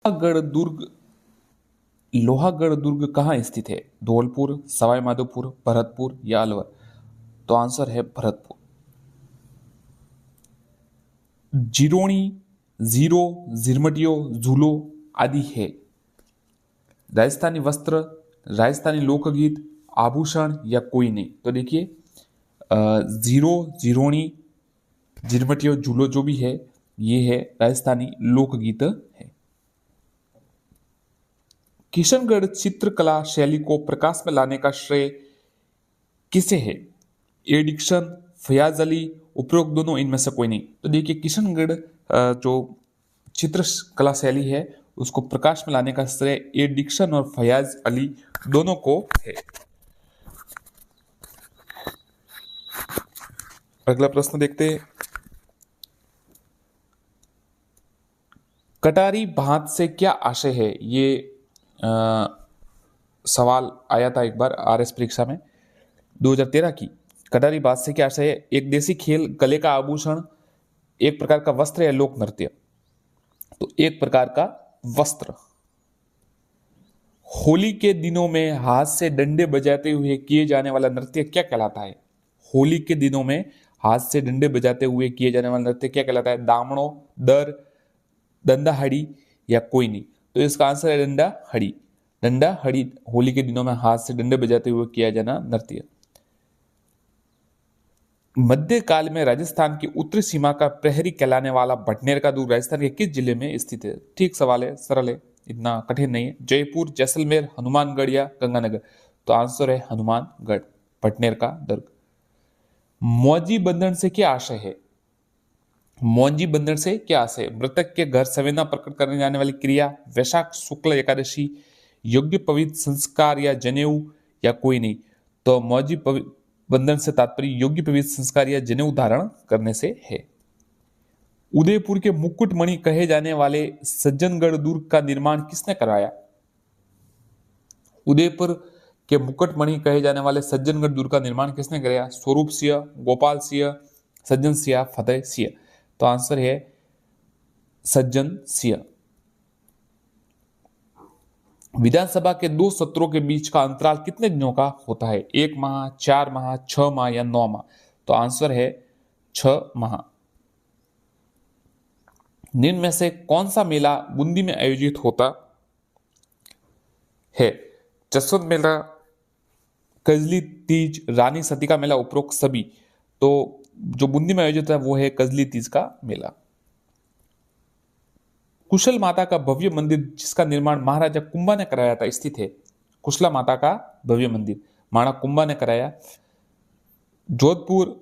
लोहागढ़ दुर्ग लोहागढ़ दुर्ग कहाँ स्थित है? धौलपुर, सवाई माधोपुर, भरतपुर या अलवर? तो आंसर है भरतपुर। जिरोनी, जीरो, झिरमटियो, झूलो आदि है। राजस्थानी वस्त्र, राजस्थानी लोकगीत, आभूषण या कोई नहीं? तो देखिए जीरो, जिरोनी, झिरमटियो, झूलो जो भी है ये है राजस्थानी लोकगीत है। किशनगढ़ चित्रकला शैली को प्रकाश में लाने का श्रेय किसे है? ए डिक्शन, फयाज अली, उपरोक्त दोनों, इनमें से कोई नहीं? तो देखिए किशनगढ़ जो चित्रकला शैली है उसको प्रकाश में लाने का श्रेय ए डिक्शन और फयाज अली दोनों को है। अगला प्रश्न देखते हैं। कटारी भात से क्या आशय है? ये सवाल आया था एक बार आरएस परीक्षा में 2013 की। कटारी बात से क्या आशय है? एक देसी खेल, गले का आभूषण, एक प्रकार का वस्त्र या लोक नृत्य? तो एक प्रकार का वस्त्र। होली के दिनों में हाथ से डंडे बजाते हुए किए जाने वाला नृत्य क्या कहलाता है? होली के दिनों में हाथ से डंडे बजाते हुए किए जाने वाला नृत्य क्या कहलाता है? दामड़ो, दर, दंडा हड़ी या कोई नहीं? तो इसका आंसर है डंडा हड़ी। डंडा हड़ी होली के दिनों में हाथ से डंडे बजाते हुए किया जाना नृत्य। मध्यकाल में राजस्थान की उत्तरी सीमा का प्रहरी कहलाने वाला भटनेर का दुर्ग राजस्थान के किस जिले में स्थित है? ठीक सवाल है, सरल है, इतना कठिन नहीं है। जयपुर, जैसलमेर, हनुमानगढ़ या गंगानगर? तो आंसर है हनुमानगढ़, भटनेर का दुर्ग। मौजी बंधन से क्या आशय है? मौजी बंधन से क्या आशय? मृतक के घर संवेदना प्रकट करने जाने वाली क्रिया, वैशाख शुक्ल एकादशी, योग्य पवित्र संस्कार या जनेऊ या कोई नहीं? तो मौजी बंधन से तात्पर्य योग्य पवित्र संस्कार या जनेऊ धारण करने से है। उदयपुर के मुकुटमणि कहे जाने वाले सज्जनगढ़ दुर्ग का निर्माण किसने कराया? उदयपुर के मुकुटमणि कहे जाने वाले सज्जनगढ़ दुर्ग का निर्माण किसने कराया? स्वरूप सिंह, गोपाल सिंह, सज्जन सिंह, फतेह सिंह? तो आंसर है सज्जन सिंह। विधानसभा के 2 सत्रों के बीच का अंतराल कितने दिनों का होता है? 1 माह, 4 माह, 6 माह या 9 माह? तो आंसर है 6 माह। निम्न में से कौन सा मेला बूंदी में आयोजित होता है? जसवंत मेला, कजली तीज, रानी सती का मेला, उपरोक्त सभी? तो जो बूंदी में आयोजित है वो है कजली तीज का मेला। कुशल माता का भव्य मंदिर जिसका निर्माण महाराजा कुंभा ने कराया था स्थित है? कुशला माता का भव्य मंदिर महाराणा कुंभा ने कराया। जोधपुर,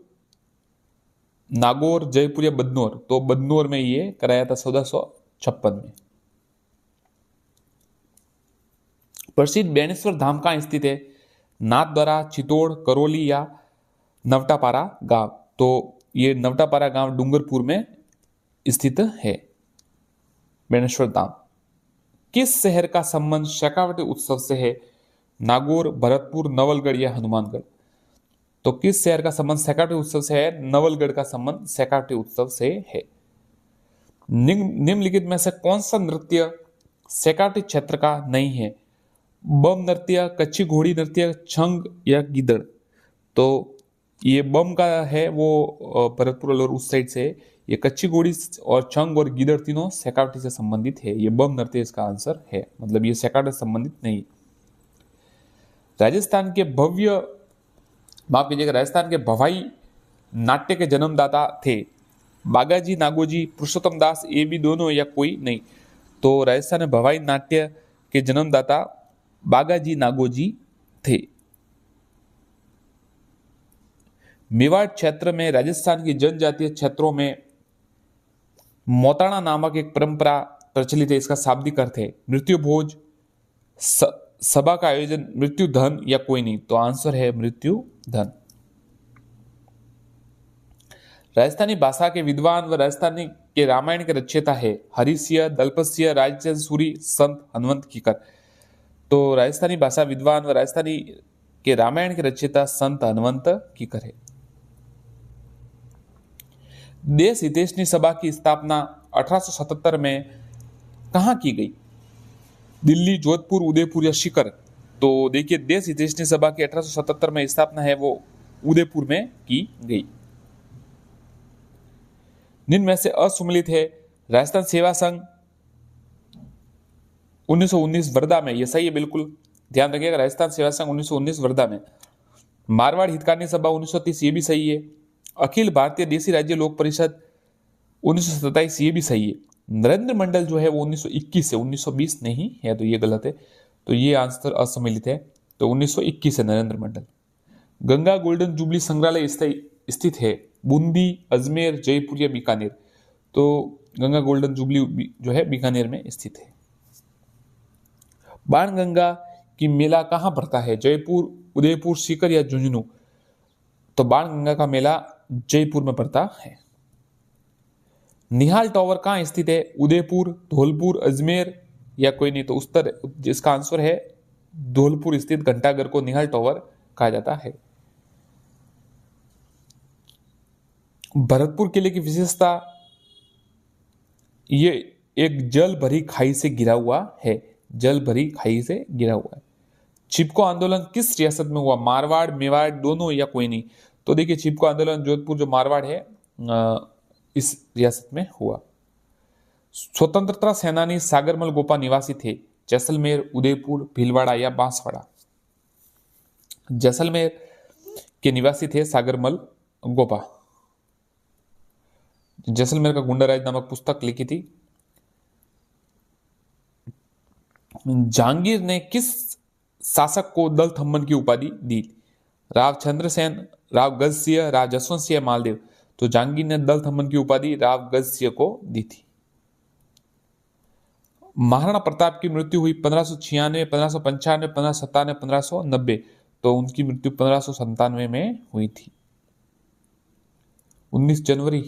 नागौर, जयपुर या बदनौर? तो बदनौर में ये कराया था 1456 में। प्रसिद्ध बेणेश्वर धाम कहाँ स्थित है? नाथद्वारा, चित्तौड़, करौली या नवटापारा गांव? तो ये नवटापारा गांव डूंगरपुर में स्थित है बेणेश्वर धाम। किस शहर का संबंध शेखावटी उत्सव से है? नागौर, भरतपुर, नवलगढ़ या हनुमानगढ़? तो किस शहर का संबंध शेखावटी उत्सव से है? नवलगढ़ का संबंध शेखावटी उत्सव से है। निम्नलिखित में से कौन सा नृत्य शेखावटी क्षेत्र का नहीं है? बम नृत्य, कच्ची घोड़ी नृत्य, छंग या गिदड़? तो ये बम का है वो भरतपुर और उस साइड से। ये कच्ची घोड़ी और छंग और गिदड़ तीनों शेखावटी से संबंधित है। ये बम नृत्य इसका आंसर है, मतलब ये शेखावटी से संबंधित नहीं। राजस्थान के भव्य माफ कीजिएगा राजस्थान के भवाई नाट्य के जन्मदाता थे? बागाजी नागोजी, पुरुषोत्तम दास, ये भी दोनों या कोई नहीं? तो राजस्थान में भवाई नाट्य के जन्मदाता बागाजी नागोजी थे। मेवाड़ क्षेत्र में राजस्थान की जनजातीय क्षेत्रों में मोताणा नामक एक परंपरा प्रचलित है। इसका शाब्दिक अर्थ है मृत्यु भोज, सभा का आयोजन, मृत्यु धन या कोई नहीं? तो आंसर है मृत्यु धन। राजस्थानी भाषा के विद्वान व राजस्थानी के रामायण के रचयिता है हरिसिंह, दलपतसिंह, राजचंद्र सूरी, संत हनुमंत कीकर? तो राजस्थानी भाषा विद्वान व राजस्थानी के रामायण के रचयिता संत हनुमंत कीकर है। देश हितैषणी सभा की स्थापना 1877 में कहां की गई? दिल्ली, जोधपुर, उदयपुर या सीकर? तो देखिए, देश हितैषणी सभा की 1877 में स्थापना है वो उदयपुर में की गई। निम्न में से असुमेलित है। राजस्थान सेवा संघ 1919 वर्धा में, ये सही है बिल्कुल, ध्यान रखिएगा। राजस्थान सेवा संघ 1919 वर्धा में। मारवाड़ हितकार्य सभा 1930, ये भी सही है। अखिल भारतीय देसी राज्य लोक परिषद 1927, ये भी सही है। नरेंद्र मंडल जो है वो 1921 है, 1920 नहीं है, तो ये गलत है। तो ये आंसर असम्मिलित है, तो 1921 है नरेंद्र मंडल। गंगा गोल्डन जुबली संग्रहालय स्थित है बूंदी, अजमेर, जयपुर या बीकानेर? तो गंगा गोल्डन जुबली जो है बीकानेर में स्थित है। बाणगंगा की मेला कहाँ पड़ता है? जयपुर, उदयपुर, सीकर या झुंझुनू? तो बाणगंगा का मेला जयपुर में पड़ता है। निहाल टावर कहाँ स्थित है? उदयपुर, धौलपुर, अजमेर या कोई नहीं? तो उत्तर, जिसका आंसर है धौलपुर स्थित घंटाघर को निहाल टावर कहा जाता है। भरतपुर किले की विशेषता, ये एक जल भरी खाई से घिरा हुआ है, जल भरी खाई से घिरा हुआ है। चिपको आंदोलन किस रियासत में हुआ? मारवाड़, मेवाड़, दोनों या कोई नहीं? तो देखिए, चिपको आंदोलन जोधपुर जो मारवाड़ है इस रियासत में हुआ। स्वतंत्रता सेनानी सागरमल गोपा निवासी थे? जैसलमेर, उदयपुर, भीलवाड़ा या बांसवाड़ा? जैसलमेर के निवासी थे सागरमल गोपा। जैसलमेर का गुंडाराज नामक पुस्तक लिखी थी। जहांगीर ने किस शासक को दल थम्मन की उपाधि दी? राव चंद्रसेन, राव गजसिंह, राव जसवंत सिंह, मालदेव? तो जहांगीर ने दल थम्मन की उपाधि राव गजसिंह को दी थी। महाराणा प्रताप की मृत्यु हुई 1596, 1595, 1597, 1590? तो उनकी मृत्यु 1597 में हुई थी, 19 जनवरी।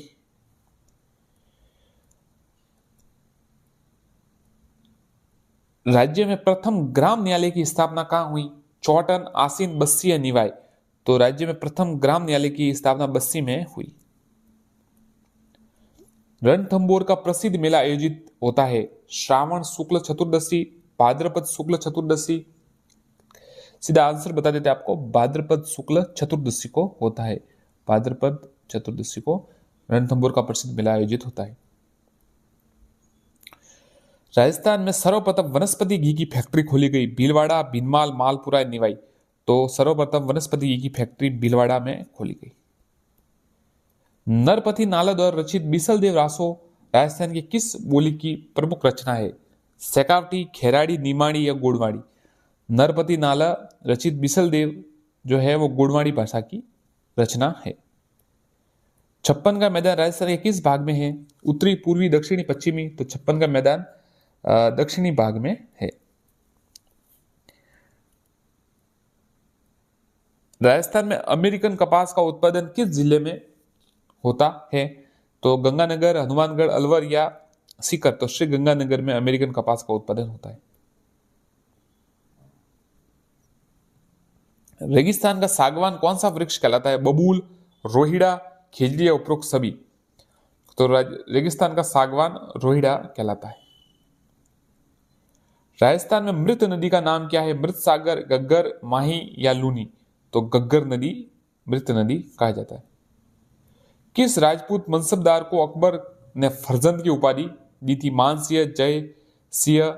राज्य में प्रथम ग्राम न्यायालय की स्थापना कहां हुई? चौटन, आसीन, बस्सी या निवाई? तो राज्य में प्रथम ग्राम न्यायालय की स्थापना बस्सी में हुई। रणथंभौर का प्रसिद्ध मेला आयोजित होता है श्रावण शुक्ल चतुर्दशी, भाद्रपद शुक्ल चतुर्दशी? सीधा आंसर बता देते आपको, भाद्रपद शुक्ल चतुर्दशी को होता है। भाद्रपद चतुर्दशी को रणथंभौर का प्रसिद्ध मेला आयोजित होता है। राजस्थान में सर्वप्रथम वनस्पति घी की फैक्ट्री खोली गई? भीलवाड़ा, भीनमाल, मालपुरा, निवाई? तो सर्वप्रथम वनस्पति घी की फैक्ट्री भीलवाड़ा में खोली गई। नरपति नाला द्वारा रचित बिसलदेव रासो राजस्थान की किस बोली की प्रमुख रचना है? सेकावटी, खेराड़ी, निमाड़ी या गोडवाड़ी? नरपति नाला रचित बिसलदेव जो है वो गोडवाड़ी भाषा की रचना है। छप्पन का मैदान राजस्थान के किस भाग में है? उत्तरी, पूर्वी, दक्षिणी, पश्चिमी? तो छप्पन का मैदान दक्षिणी भाग में है। राजस्थान में अमेरिकन कपास का उत्पादन किस जिले में होता है? तो गंगानगर, हनुमानगढ़, अलवर या सीकर? तो श्री गंगानगर में अमेरिकन कपास का उत्पादन होता है। रेगिस्तान का सागवान कौन सा वृक्ष कहलाता है? बबूल, रोहिड़ा, खिजली या उपरोक्त सभी? तो रेगिस्तान का सागवान रोहिड़ा कहलाता है। राजस्थान में मृत नदी का नाम क्या है? मृत सागर, गग्गर, माही या लूनी? तो गग्गर नदी मृत नदी कहा जाता है। किस राजपूत मनसबदार को अकबर ने फरजंद की उपाधि दी थी? मानसिंह, जय सिंह,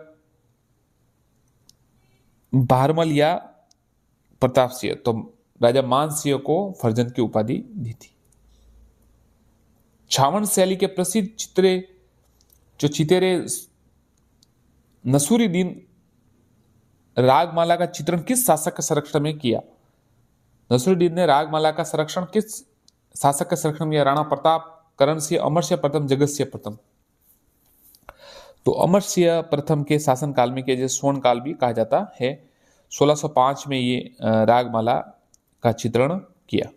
भारमल या प्रताप सिंह? तो राजा मानसिंह को फरजंद की उपाधि दी थी। छावण शैली के प्रसिद्ध चितेरे नसूरुद्दीन रागमाला का चित्रण किस शासक के संरक्षण में किया? नसूरुद्दीन ने रागमाला का संरक्षण किस शासक के संरक्षण में किया? राणा प्रताप, करण सिंह, अमर सिंह प्रथम, जगत सिंह प्रथम? तो अमर सिंह प्रथम के शासनकाल में किया, स्वर्ण काल भी कहा जाता है। 1605 में ये रागमाला का चित्रण किया।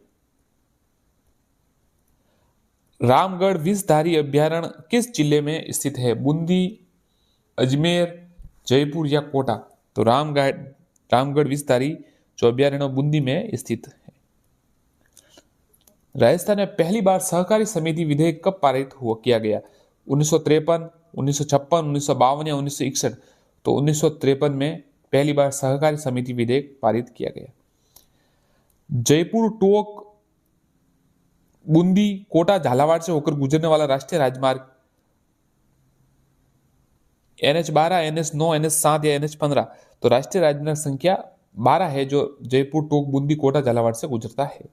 रामगढ़ विषधारी अभ्यारण्य किस जिले में स्थित है? बूंदी, अजमेर, जयपुर या कोटा? तो रामगढ़ विषधारी जो अभ्यारण्य बूंदी में स्थित है। राजस्थान में पहली बार सहकारी समिति विधेयक कब पारित किया गया? 1953, 1956, 1952 या 1961? तो 1953 में पहली बार सहकारी समिति विधेयक पारित किया गया। जयपुर टोंक बूंदी कोटा झालावाड़ से होकर गुजरने वाला राष्ट्रीय राजमार्ग NH12, NH9, NH7 या NH15, तो राष्ट्रीय राजमार्ग संख्या 12 है जो जयपुर टोंक बूंदी कोटा झालावाड़ से गुजरता है।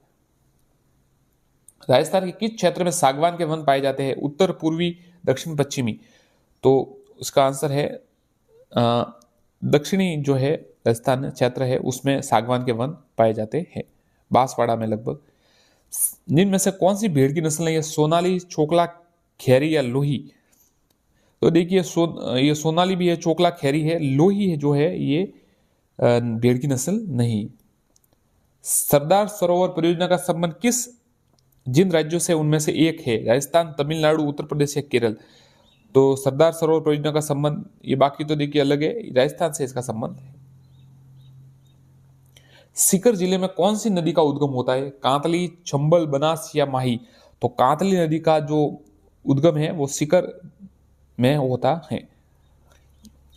राजस्थान के किस क्षेत्र में सागवान के वन पाए जाते हैं? उत्तर, पूर्वी, दक्षिण, पश्चिमी। तो उसका आंसर है दक्षिणी जो है राजस्थान क्षेत्र है उसमें सागवान के वन पाए जाते हैं, बांसवाड़ा में लगभग। निम्न में से कौन सी भेड़ की नस्ल है? सोनाली, छोकला, खैरी या लोही। तो देखिए ये सोनाली भी है, चोकला खैरी है, लोही है जो है ये भेड़ की नस्ल नहीं। सरदार सरोवर परियोजना का संबंध जिन राज्यों से उनमें से एक है? राजस्थान, तमिलनाडु, उत्तर प्रदेश या केरल। तो सरदार सरोवर परियोजना का संबंध, ये बाकी तो देखिए अलग है, राजस्थान से इसका संबंध है। सीकर जिले में कौन सी नदी का उद्गम होता है? कांतली, चंबल, बनास या माही। तो कांतली नदी का जो उद्गम है वो सीकर में होता है।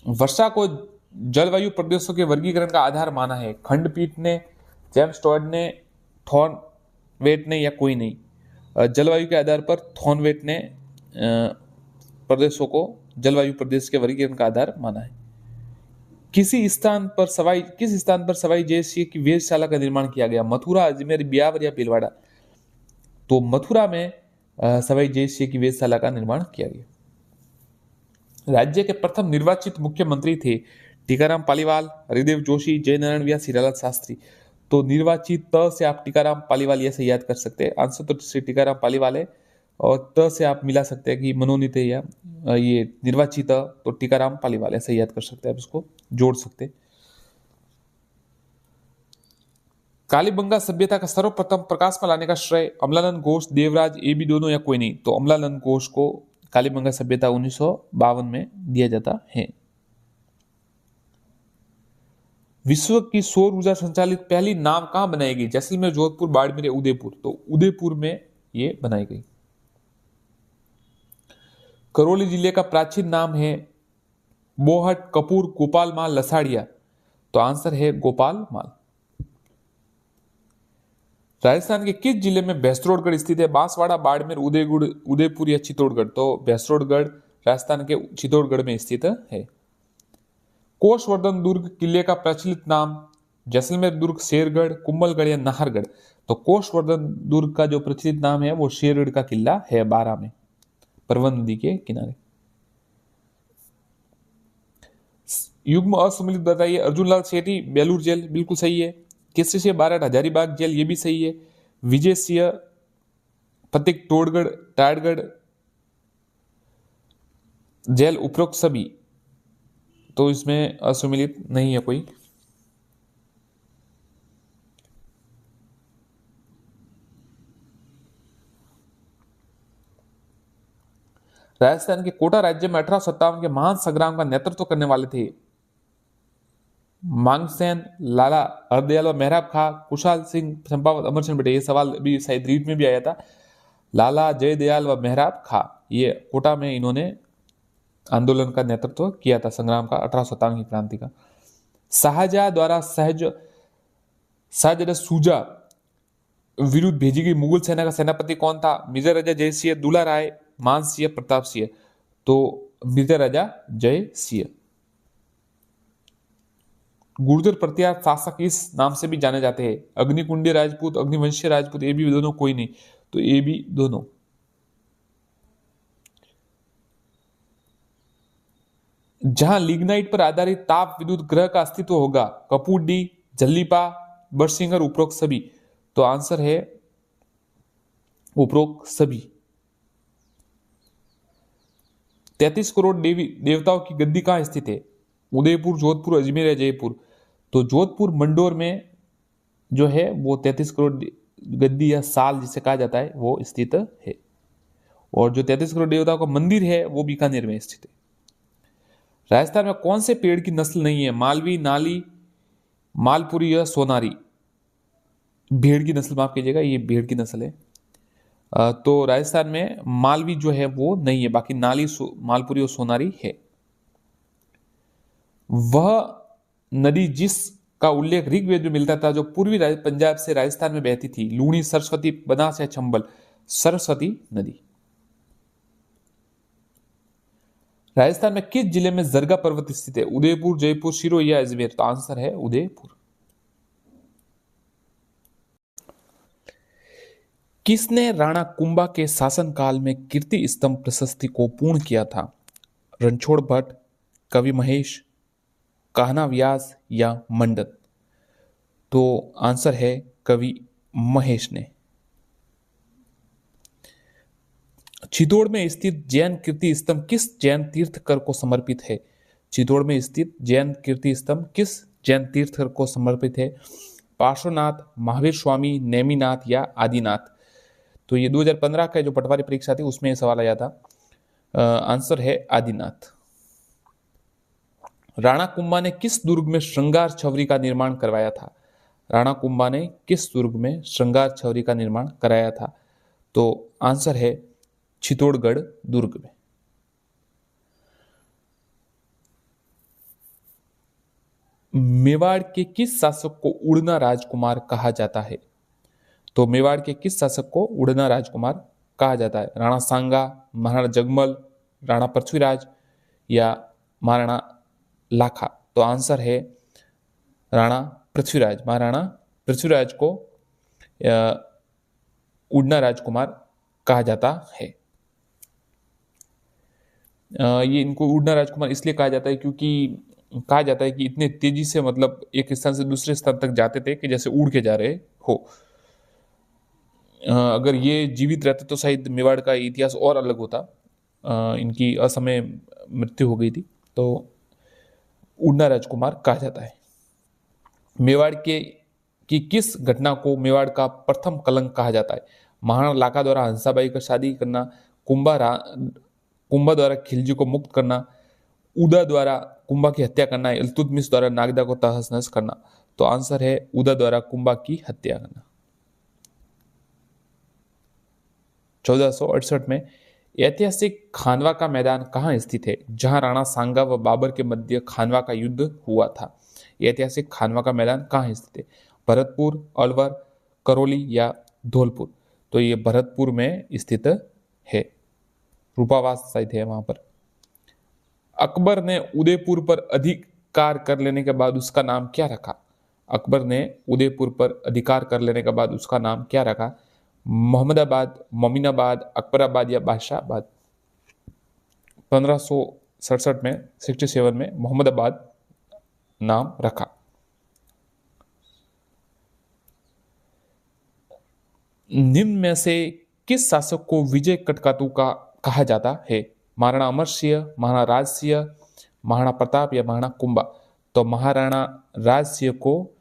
वर्षा को जलवायु प्रदेशों के वर्गीकरण का आधार माना है? खंडपीठ ने, जेम्स टॉड ने, थॉर्नवेट ने या कोई नहीं। जलवायु के आधार पर थॉर्नवेट ने प्रदेशों को जलवायु प्रदेश के वर्गीकरण का आधार माना है। किस स्थान पर सवाई जय सिंह की वेधशाला का निर्माण किया गया? मथुरा, अजमेर, ब्यावर या भीलवाड़ा। तो मथुरा में सवाई जय सिंह की वेधशाला का निर्माण किया गया। राज्य के प्रथम निर्वाचित मुख्यमंत्री थे? टीकाराम पालीवाल, हरिदेव जोशी, जयनारायण या श्रीलाल शास्त्री। तो निर्वाचित त से आप टीकाराम पालीवाल ऐसे याद कर सकते हैं। आंसर तो श्री टीकाराम पालीवाल है, और त से आप मिला सकते हैं कि मनोनीत है या ये निर्वाचित, तो टीकाराम पालीवाल ऐसे याद कर सकते हैं, आप इसको जोड़ सकते हैं। कालीबंगा सभ्यता का सर्वप्रथम प्रकाश में लाने का श्रेय अमलानंद घोष, देवराज, ए बी दोनों या कोई नहीं। तो अमलानंद घोष को कालीबंगा सभ्यता 1952 में दिया जाता है। विश्व की सौर ऊर्जा संचालित पहली नाव कहां बनाई गई? जैसलमेर, जोधपुर, बाड़मेर, उदयपुर। तो उदयपुर में ये बनाई गई। करौली जिले का प्राचीन नाम है बोहट, कपूर, गोपाल माल, लसाड़िया। तो आंसर है गोपाल माल। राजस्थान के किस जिले में भैंसरोडगढ़ स्थित है? बांसवाड़ा, बाड़मेर, उदयपुर या चित्तौड़गढ़। तो भैंसरोडगढ़ राजस्थान के चित्तौड़गढ़ में स्थित है। कोषवर्धन दुर्ग किले का प्रचलित नाम? जैसलमेर दुर्ग, शेरगढ़, कुंभलगढ़ या नाहरगढ़। तो कोषवर्धन दुर्ग का जो प्रचलित नाम है वो शेरगढ़ का किला है, 12 में, परवन नदी के किनारे। युग्म असम्मिलित बताइए। अर्जुनलाल सेठी, बेलूर जेल, बिल्कुल सही है। केसरी सिंह बारठ, हजारीबाग जेल, ये भी सही है। विजय सिंह फतेह टोड़गढ़, टाड़गढ़ जेल, उपरोक्त सभी। तो इसमें असम्मिलित नहीं है कोई। राजस्थान के कोटा राज्य में 1857 के महान संग्राम का नेतृत्व करने वाले थे? मांगसेन, लाला हरदयाल व मेहराब खां, कुशाल सिंह, चंपावत, अमरचंद बेटे। ये सवाल भी शायद रीट में भी आया था। लाला जयदयाल व मेहराब खां, ये कोटा में इन्होंने आंदोलन का नेतृत्व किया था, संग्राम का, 1857 की क्रांति का। शाहजहां द्वारा शाहजहां सूजा विरुद्ध भेजी गई मुगल सेना का सेनापति कौन था? मिर्जा राजा जय सिंह, दुला राय, मान सिंह, प्रताप सिंह। तो मिर्जा राजा जय सिंह। गुर्जर प्रतिहार शासक इस नाम से भी जाने जाते हैं? अग्निकुंडी राजपूत, अग्निवंशीय राजपूत, ये भी दोनों कोई नहीं। तो ये भी दोनों। जहां लिग्नाइट पर आधारित ताप विद्युत ग्रह का अस्तित्व होगा? कपूरडी, जल्लीपा, बरसिंगर, उपरोक्त सभी। तो आंसर है उपरोक्त सभी। 33 करोड़ देवताओं की गद्दी कहां स्थित है? उदयपुर, जोधपुर, अजमेर या जयपुर। तो जोधपुर मंडोर में जो है वो 33 करोड़ गद्दी या साल जिसे कहा जाता है वो स्थित है। और जो 33 करोड़ देवताओं का मंदिर है वो बीकानेर में स्थित है। राजस्थान में कौन से पेड़ की नस्ल नहीं है? मालवी, नाली, मालपुरी या सोनारी। भेड़ की नस्ल, माफ कीजिएगा, ये भेड़ की नस्ल है। तो राजस्थान में मालवी जो है वो नहीं है, बाकी नाली, मालपुरी और सोनारी है। वह नदी जिसका उल्लेख ऋग्वेद में मिलता था, जो पूर्वी पंजाब से राजस्थान में बहती थी, लूणी, सरस्वती, बनास या चंबल, सरस्वती नदी। राजस्थान में किस जिले में जरगा पर्वत स्थित है? उदयपुर, जयपुर, सिरोही या अजमेर? तो आंसर है उदयपुर। किसने राणा कुंभा के शासनकाल में कीर्ति स्तंभ प्रशस्ति को पूर्ण किया था? रणछोड़ भट्ट, कवि महेश, कान्हा व्यास या मंडन? तो आंसर है कवि महेश ने। चित्तौड़ में स्थित जैन कीर्ति स्तंभ किस जैन तीर्थकर को समर्पित है? चित्तौड़ में स्थित जैन कीर्ति स्तंभ किस जैन तीर्थकर को समर्पित है? पार्श्वनाथ, महावीर स्वामी, नेमिनाथ या आदिनाथ? तो ये 2015 का जो पटवारी परीक्षा थी उसमें ये सवाल आया था। आंसर है आदिनाथ। राणा कुंभा ने किस दुर्ग में श्रृंगार छवरी का निर्माण करवाया था? राणा कुंभा ने किस दुर्ग में श्रृंगार छवरी का निर्माण कराया था? तो आंसर है चित्तौड़गढ़ दुर्ग में। मेवाड़ के किस शासक को उड़ना राजकुमार कहा जाता है? तो मेवाड़ के किस शासक को उड़ना राजकुमार कहा जाता है? राणा सांगा, महाराणा जगमल, राणा पृथ्वीराज या महाराणा लाखा? तो आंसर है राणा पृथ्वीराज। महाराणा पृथ्वीराज को उड़ना राजकुमार कहा जाता है। ये इनको उड़ना राजकुमार इसलिए कहा जाता है क्योंकि कहा जाता है कि इतने तेजी से मतलब एक स्थान से दूसरे स्थान तक जाते थे कि जैसे उड़ के जा रहे हो। अगर ये जीवित रहते तो शायद मेवाड़ का इतिहास और अलग होता। इनकी असमय मृत्यु हो गई थी, तो उड़ना राजकुमार कहा जाता है। मेवाड़ के की किस घटना को मेवाड़ का प्रथम कलंक कहा जाता है? महाराणा लाखा द्वारा हंसाबाई का शादी करना, कुंभा द्वारा खिलजी को मुक्त करना, उदा द्वारा कुंभा की हत्या करना, इल्तुतमिश द्वारा नागदा को तहस नहस करना? तो आंसर है उदा द्वारा कुंभा की हत्या करना। 1468 में ऐतिहासिक खानवा का मैदान कहाँ स्थित है? जहां राणा सांगा व बाबर के मध्य खानवा का युद्ध हुआ था। ऐतिहासिक खानवा का मैदान कहाँ स्थित है? भरतपुर, अलवर, करौली या धौलपुर? तो ये भरतपुर में स्थित है। रूपावास साइट है वहां पर। अकबर ने उदयपुर पर अधिकार कर लेने के बाद उसका नाम क्या रखा? अकबर ने उदयपुर पर अधिकार कर लेने के बाद उसका नाम क्या रखा? मोहम्मदाबाद, मोमिनाबाद, अकबराबाद या बादशाहबाद? 1567 में 67 में मोहम्मदाबाद नाम रखा। निम्न में से किस शासक को विजय कटकातु का कहा जाता है? महाराणा अमर सिंह, महाराणा राज सिंह, महाराणा प्रताप या महाराणा कुंभा? तो महाराणा राज सिंह को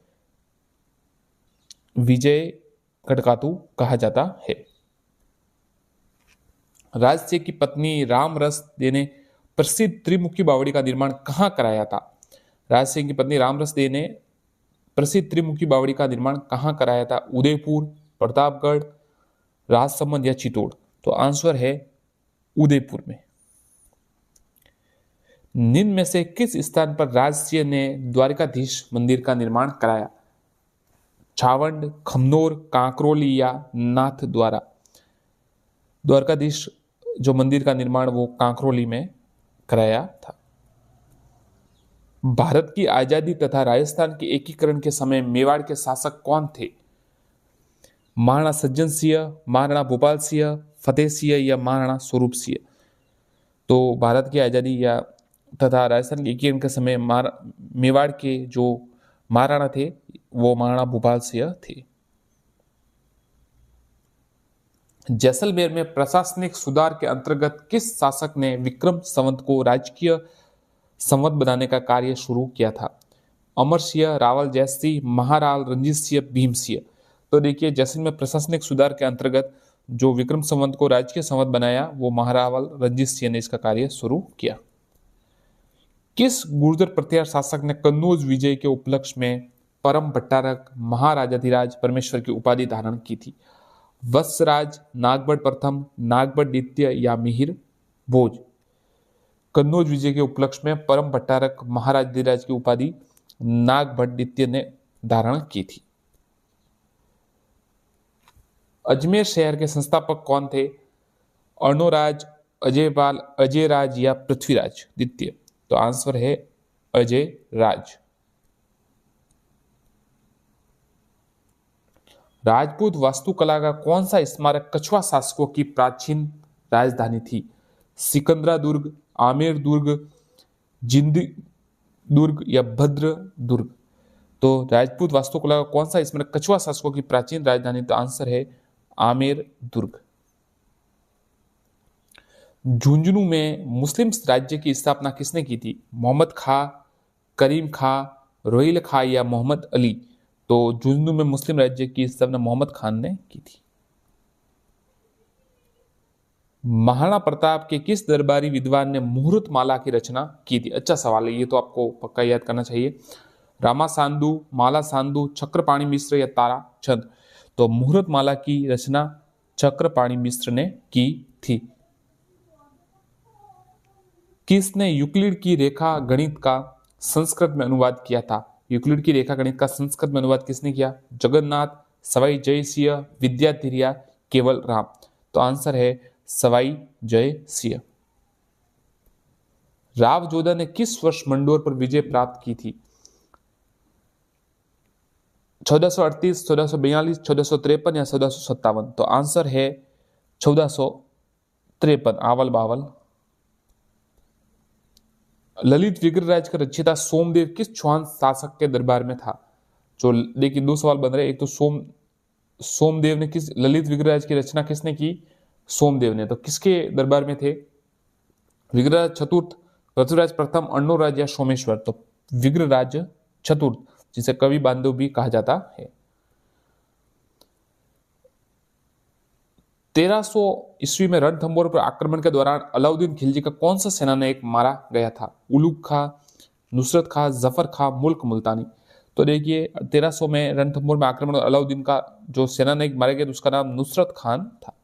विजय कटकातु कहा जाता है। राज सिंह की पत्नी रामरस दे ने प्रसिद्ध त्रिमुखी बावड़ी का निर्माण कहाँ कराया था? राज सिंह की पत्नी रामरस दे ने प्रसिद्ध त्रिमुखी बावड़ी का निर्माण कहाँ कराया था? उदयपुर, प्रतापगढ़, राजसमंद या चित्तौड़? तो आंसर है उदयपुर में। निम्न में से किस स्थान पर राजसिंह ने द्वारिकाधीश मंदिर का निर्माण कराया? छावंड, खमनोर, कांकरोली या नाथ द्वारा? द्वारकाधीश जो मंदिर का निर्माण वो कांकरोली में कराया था। भारत की आजादी तथा राजस्थान के एकीकरण के समय मेवाड़ के शासक कौन थे? महाराणा सज्जन सिंह, महाराणा भोपाल सिंह, फतेह सिंह या महाराणा स्वरूप सिंह? तो भारत की आजादी या तथा राजस्थान के एकीकरण के समय मेवाड़ के जो महाराणा थे वो महाराणा भोपाल सिंह थे। जैसलमेर में प्रशासनिक सुधार के अंतर्गत किस शासक ने विक्रम संवत को राजकीय संवत बनाने का कार्य शुरू किया था? अमर सिंह, रावल जयसिंह, महाराल रणजीत सिंह, भीम सिंह? तो देखिए, जैसलमेर प्रशासनिक सुधार के अंतर्गत जो विक्रम संवत को राजकीय संवत बनाया वो महारावल रणजीत सिंह ने इसका कार्य शुरू किया। किस गुर्जर प्रतिहार शासक ने कन्नौज विजय के उपलक्ष्य में परम भट्टारक महाराजाधिराज परमेश्वर की उपाधि धारण की थी? वत्सराज, नागभट्ट प्रथम, नागभट्ट द्वितीय या मिहिर भोज? कन्नौज विजय के उपलक्ष्य में परम भट्टारक महाराजाधिराज की उपाधि नाग भट्ट द्वितीय ने धारण की थी। अजमेर शहर के संस्थापक कौन थे? अर्णोराज, अजयपाल, अजयराज या पृथ्वीराज द्वितीय? तो आंसर है अजय राज। राजपूत वास्तुकला का कौन सा स्मारक कछवा शासकों की प्राचीन राजधानी थी? सिकंदरा दुर्ग, आमेर दुर्ग, जिंद दुर्ग या भद्र दुर्ग? तो राजपूत वास्तुकला का कौन सा स्मारक कछवा शासकों की प्राचीन राजधानी? तो आंसर है आमेर दुर्ग। झुंझुनू में मुस्लिम राज्य की स्थापना किसने की थी? मोहम्मद खां, करीम खां, रोहिल खां या मोहम्मद अली? तो झुंझुनू में मुस्लिम राज्य की स्थापना मोहम्मद खान ने की थी। महाराणा प्रताप के किस दरबारी विद्वान ने मुहूर्त माला की रचना की थी? अच्छा सवाल है, ये तो आपको पक्का याद करना चाहिए। रामा सांधु, माला सांधु, चक्रपाणी मिश्र या तारा चंद? तो मुहूर्त माला की रचना चक्रपाणी मिश्र ने की थी। किसने यूक्लिड की रेखा गणित का संस्कृत में अनुवाद किया था? यूक्लिड की रेखा गणित का संस्कृत में अनुवाद किसने किया? जगन्नाथ, सवाई जय सिंह, विद्याधर या केवल राम? तो आंसर है सवाई जय सिंह। राव जोधा ने किस वर्ष मंडोर पर विजय प्राप्त की थी? 1438, 1442, 1453 या 1457? तो आंसर है 1453, आवल बावल। ललित विग्रहराज का रचयिता सोमदेव किस चौहान शासक के दरबार में था? जो देखिए दो सवाल बन रहे, एक तो सोमदेव ने किस ललित विग्रहराज की रचना किसने की? सोमदेव ने। तो किसके दरबार में थे? विग्रहराज चतुर्थ, पृथ्वीराज प्रथम, अर्णोराज या सोमेश्वर? तो विग्रहराज चतुर्थ, जिसे कवि बांधव भी कहा जाता है। 1300 ईस्वी में रणथंभौर पर आक्रमण के दौरान अलाउद्दीन खिलजी का कौन सा सेनानायक मारा गया था? उलुग खां, नुसरत खां, जफर खां, मुल्क मुल्तानी? तो देखिए 1300 में रणथंभौर में आक्रमण और अलाउद्दीन का जो सेनानायक मारा गया उसका नाम नुसरत खान था।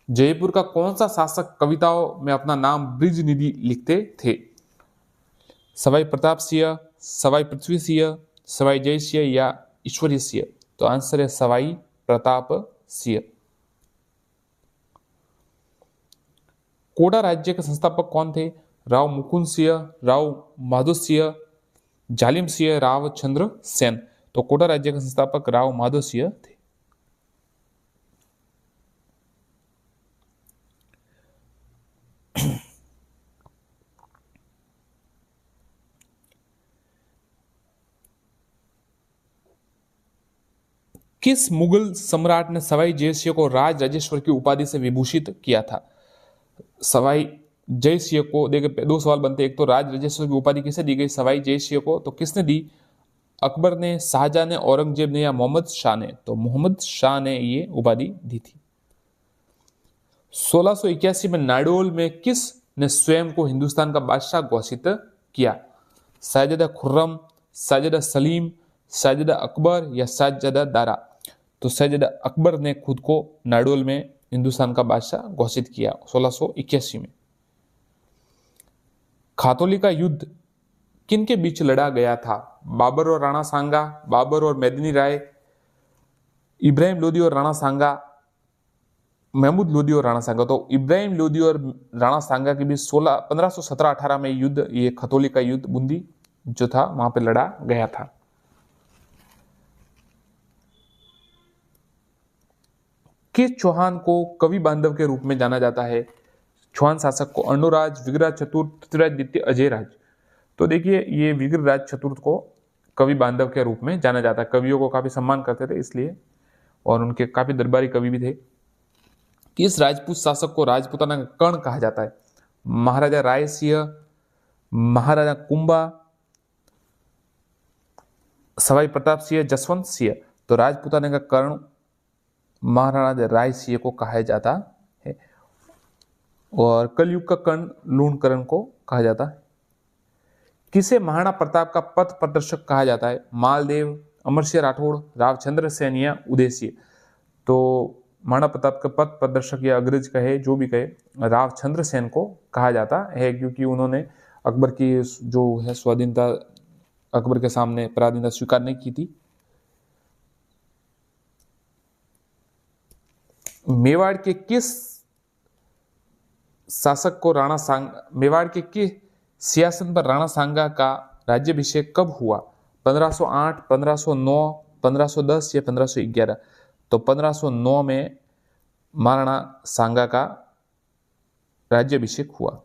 जयपुर का कौन सा शासक कविताओं में अपना नाम ब्रिज निधि लिखते थे? सवाई प्रताप सिंह, सवाई पृथ्वी सिंह, सवाई जय सिंह या ईश्वरी सिंह? तो आंसर है सवाई प्रताप सिंह। कोडा राज्य के संस्थापक कौन थे? राव मुकुंद सिंह, राव माधो सिंह, जालिम सिंह, राव चंद्र सेन? तो कोडा राज्य के संस्थापक राव माधो सिंह थे। किस मुगल सम्राट ने सवाई जयसिंह को राज राजेश्वर की उपाधि से विभूषित किया था? सवाई जयसिंह को देखिए दो सवाल बनते, एक तो राज राजेश्वर की उपाधि किसे दी गई? सवाई जयसिंह को। तो किसने दी? अकबर ने, शाहजहां ने, औरंगजेब ने या मोहम्मद शाह ने? तो मोहम्मद शाह ने ये उपाधि दी थी। 1681 में नाडोल में किस ने स्वयं को हिंदुस्तान का बादशाह घोषित किया? शाहजादा खुर्रम, शाहजादा सलीम, शाहजादा अकबर या शाहजादा दारा? तो शाहजादा अकबर ने खुद को नाडोल में हिंदुस्तान का बादशाह घोषित किया 1681 में। खातौली का युद्ध किन के बीच लड़ा गया था? बाबर और राणा सांगा, बाबर और मेदिनी राय, इब्राहिम लोदी और राणा सांगा, महमूद लोदी और राणा सांगा? तो इब्राहिम लोदी और राणा सांगा के बीच 1517-18 में युद्ध, ये खतौली का युद्ध बूंदी जो था वहां पे लड़ा गया था। किस चौहान को कवि बांधव के रूप में जाना जाता है? चौहान शासक को अर्णोराज, विग्रहराज चतुर्थ, पृथ्वीराज द्वितीय, अजयराज? तो देखिए ये विग्रहराज चतुर्थ को कवि बांधव के रूप में जाना जाता है। कवियों को काफी सम्मान करते थे इसलिए, और उनके काफी दरबारी कवि भी थे। किस राजपूत शासक को राजपूताना का कर्ण कहा जाता है? महाराजा राय सिंह, महाराजा कुंभा, सवाई प्रताप सिंह, जसवंत सिंह? तो राजपूताना का कर्ण महाराजा राय सिंह को कहा जाता है, और कलयुग का कर्ण लूणकरण को कहा जाता है। किसे महाराणा प्रताप का पथ प्रदर्शक कहा जाता है? मालदेव, अमरसिंह राठौड़, रावचंद्र सेन या उदय सिंह? तो महाराणा प्रताप के पथ प्रदर्शक या अग्रज कहे, जो भी कहे, रावचंद्र सेन को कहा जाता है, क्योंकि उन्होंने अकबर की जो है स्वाधीनता, अकबर के सामने पराधीनता स्वीकार नहीं की थी। मेवाड़ के किस शासक को मेवाड़ के किस सिंहासन पर राणा सांगा का राज्याभिषेक कब हुआ? 1508, 1509, 1510 या 1511? तो 1509 में महाराणा सांगा का राज्याभिषेक हुआ।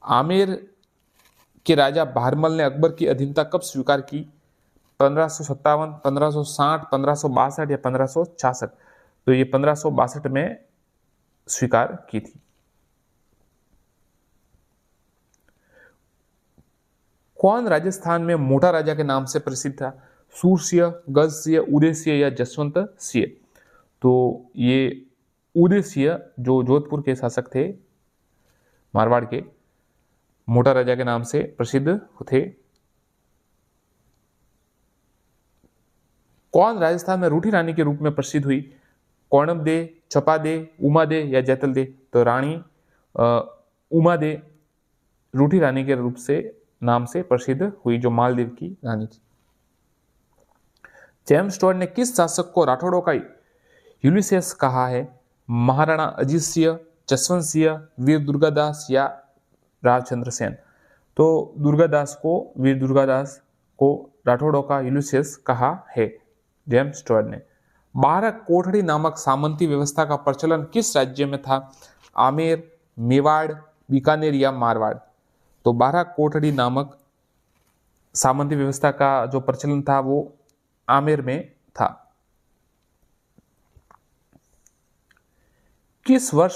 आमेर के राजा भारमल ने अकबर की अधीनता कब स्वीकार की? 1557, 1560, 1562 या 1566? तो ये 1562 में स्वीकार की थी। कौन राजस्थान में मोटा राजा के नाम से प्रसिद्ध था? सूरसिंह, गजसिंह, उदयसिंह या जसवंत सिंह? तो ये उदयसिंह जो जोधपुर के शासक थे, मारवाड़ के, मोटा राजा के नाम से प्रसिद्ध थे। कौन राजस्थान में रूठी रानी के रूप में प्रसिद्ध हुई? कौणबदे, चपादे, उमादे या जैतलदे? तो रानी उमादे रूठी रानी के रूप से नाम से प्रसिद्ध हुई, जो मालदीव की रानी थी। जेम्स टोड ने किस शासक को राठौड़ों का यूलिसेस कहा है? महाराणा अजीत सिंह, जसवंत सिंह, वीर दुर्गादास या रावचंद्र सेन? तो वीर दुर्गादास को राठौड़ों का यूलिसेस कहा है, जेम्स टोड ने। 12 कोठड़ी नामक सामंती व्यवस्था का प्रचलन किस राज्य में था? आमेर, मेवाड़, बीकानेर या मारवाड़? तो 12 कोठड़ी नामक सामंती व्यवस्था का जो प्रचलन था वो आमेर में था। किस वर्ष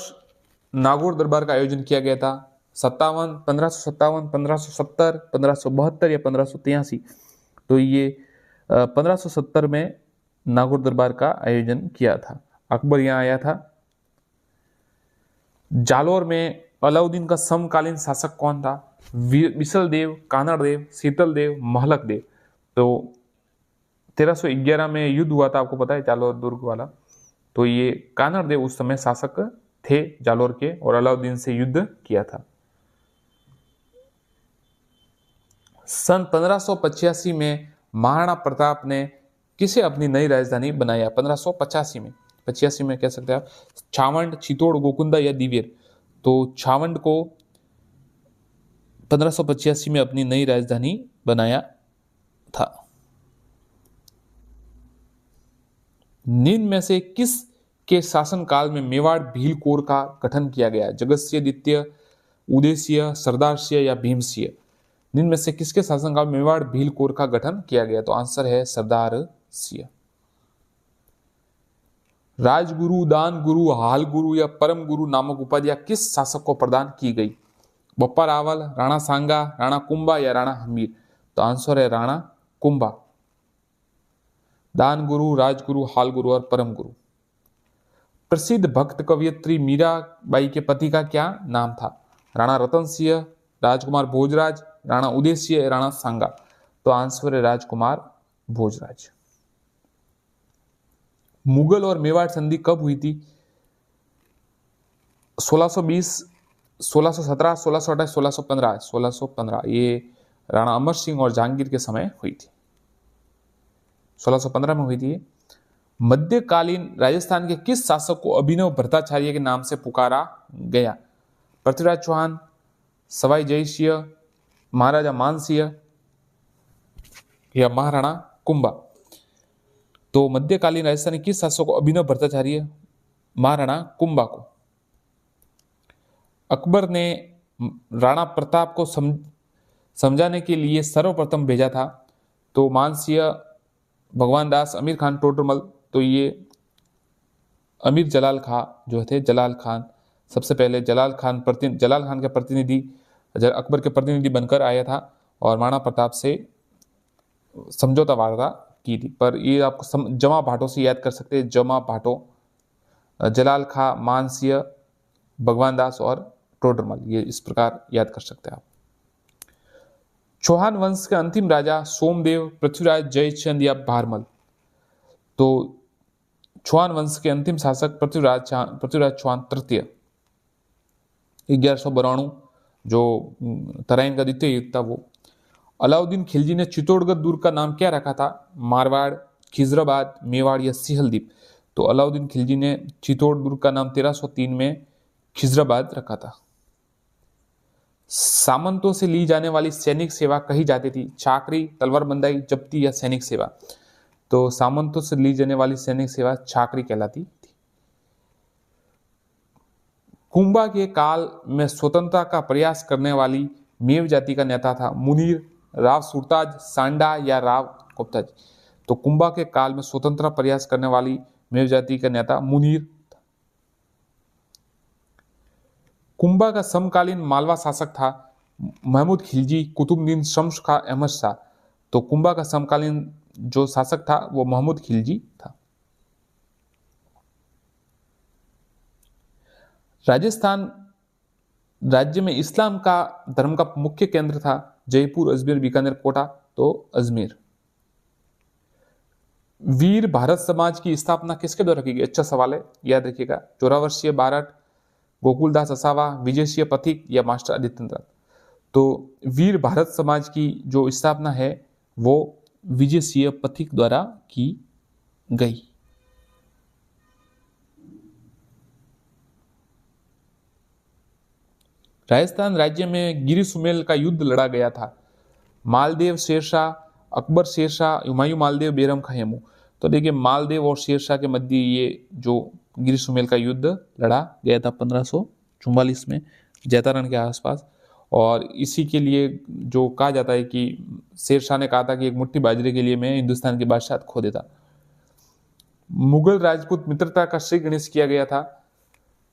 नागौर दरबार का आयोजन किया गया था? 57, 1557, 1570, 1572 या 1583? तो ये 1570 में नागौर दरबार का आयोजन किया था। अकबर यहाँ आया था। जालोर में अलाउद्दीन का समकालीन शासक कौन था? बिसल देव, कानड़ देव, शीतल देव, महलक देव? तो 1311 में युद्ध हुआ था, आपको पता है, जालोर दुर्ग वाला। तो ये कानड़ देव उस समय शासक थे जालोर के, और अलाउद्दीन से युद्ध किया था। सन 1585 में महाराणा प्रताप ने किसे अपनी नई राजधानी बनाया? 1585 में, 85 में कह सकते हैं आप। छावंड, चित्तौड़, गोकुंदा या दिवेर? तो छावंड को 1585 में अपनी नई राजधानी बनाया था। निम्न में से किस के शासनकाल में मेवाड़ भील कोर का गठन किया गया? जगतसिंह द्वितीय, उदयसिंह, सरदार सिंह या भीम सिंह? निम्न में से किसके शासनकाल में मेवाड़ भील कोर का गठन किया गया? तो आंसर है सरदार सिंह। राजगुरु, दान गुरु, हाल गुरु या परम गुरु नामक उपाधियां किस शासक को प्रदान की गई? बप्पा रावल, राणा सांगा, राणा कुंभा या राणा हमीर? तो आंसर है राणा कुंभा। दान गुरु, राजगुरु, हाल गुरु और परम गुरु। प्रसिद्ध भक्त कवयित्री मीराबाई के पति का क्या नाम था? राणा रतन सिंह, राजकुमार भोजराज, राणा उदय सिंह, राणा सांगा? तो आंसर है राजकुमार भोजराज। मुगल और मेवाड़ संधि कब हुई थी? 1620, 1617, 1628, 1615? 1615। ये राणा अमर सिंह और जहांगीर के समय हुई थी। 1615 में हुई थी। मध्यकालीन राजस्थान के किस शासक को अभिनव भट्टाचार्य के नाम से पुकारा गया? पृथ्वीराज चौहान, सवाई जयसिंह, महाराजा मानसिंह या महाराणा कुंभा? तो मध्यकालीन राजस्थान के किस शासक को अभिनव भट्टाचार्य? महाराणा कुंभा को। अकबर ने राणा प्रताप को समझाने के लिए सर्वप्रथम भेजा था? तो मानसिंह, भगवान दास, अमीर खान, टोडरमल? तो ये अमीर जलाल खां जो थे, जलाल खान, सबसे पहले जलाल खान के प्रतिनिधि, अकबर के प्रतिनिधि बनकर आया था और महाराणा प्रताप से समझौता वार्ता की थी। पर ये आपको जमा भाटों से याद कर सकते हैं। जमा भाटो, जलाल खां, मानसिंह, भगवान दास और टोडरमल, ये इस प्रकार याद कर सकते हैं आप। चौहान वंश के अंतिम राजा सोमदेव, पृथ्वीराज, जयचंद या भारमल? तो चौहान वंश के अंतिम शासक पृथ्वीराज चौहान तृतीय। 1192 जो तराइन का द्वितीय युद्ध था वो। अलाउद्दीन खिलजी ने चित्तौड़गढ़ दुर्ग का नाम क्या रखा था? मारवाड़, खिजराबाद, मेवाड़ या सिहलदीप? तो अलाउद्दीन खिलजी ने चित्तौड़ दुर्ग का नाम 1303 में खिजराबाद रखा था। सामंतों से ली जाने वाली सैनिक सेवा कही जाती थी? चाकरी, तलवारबंदाई, जब्ती या सैनिक सेवा? तो सामंतों से ली जाने वाली सैनिक सेवा चाकरी कहलाती थी। कुंभा के काल में स्वतंत्रता का प्रयास करने वाली मेव जाति का नेता था? मुनीर, राव सुरताज, सांडा या राव गुप्ता जी? तो कुंभा के काल में स्वतंत्रता प्रयास करने वाली मेव जाति का नेता मुनीर। कुंभा का समकालीन मालवा शासक था? महमूद खिलजी, कुतुबुद्दीन शम्स खां, अहमद शाह? तो कुंभा का समकालीन जो शासक था वो महमूद खिलजी था। राजस्थान राज्य में इस्लाम का धर्म का मुख्य केंद्र था? जयपुर, अजमेर, बीकानेर, कोटा? तो अजमेर। वीर भारत समाज की स्थापना किसके द्वारा की गई? अच्छा सवाल है, याद रखिएगा। जोरावर्षीय बारठ, गोकुलदास असावा, विजयसिंह पथिक या मास्टर आदित्यनाथ? तो वीर भारत समाज की जो स्थापना है वो विजयसिंह पथिक द्वारा की गई। राजस्थान राज्य में गिरी सुमेल का युद्ध लड़ा गया था? मालदेव, शेरशाह, अकबर शेरशाह, हुमायूं मालदेव, बेरम खां हेमू? तो देखिए मालदेव और शेरशाह के मध्य ये जो गिरी सुमेल का युद्ध लड़ा गया था 1544 में जैतारण के आसपास। और इसी के लिए जो कहा जाता है कि शेरशाह ने कहा था कि एक मुट्ठी बाजरे के लिए मैं हिंदुस्तान की बादशाह खो देता। मुगल राजपूत मित्रता का श्री गणेश किया गया था?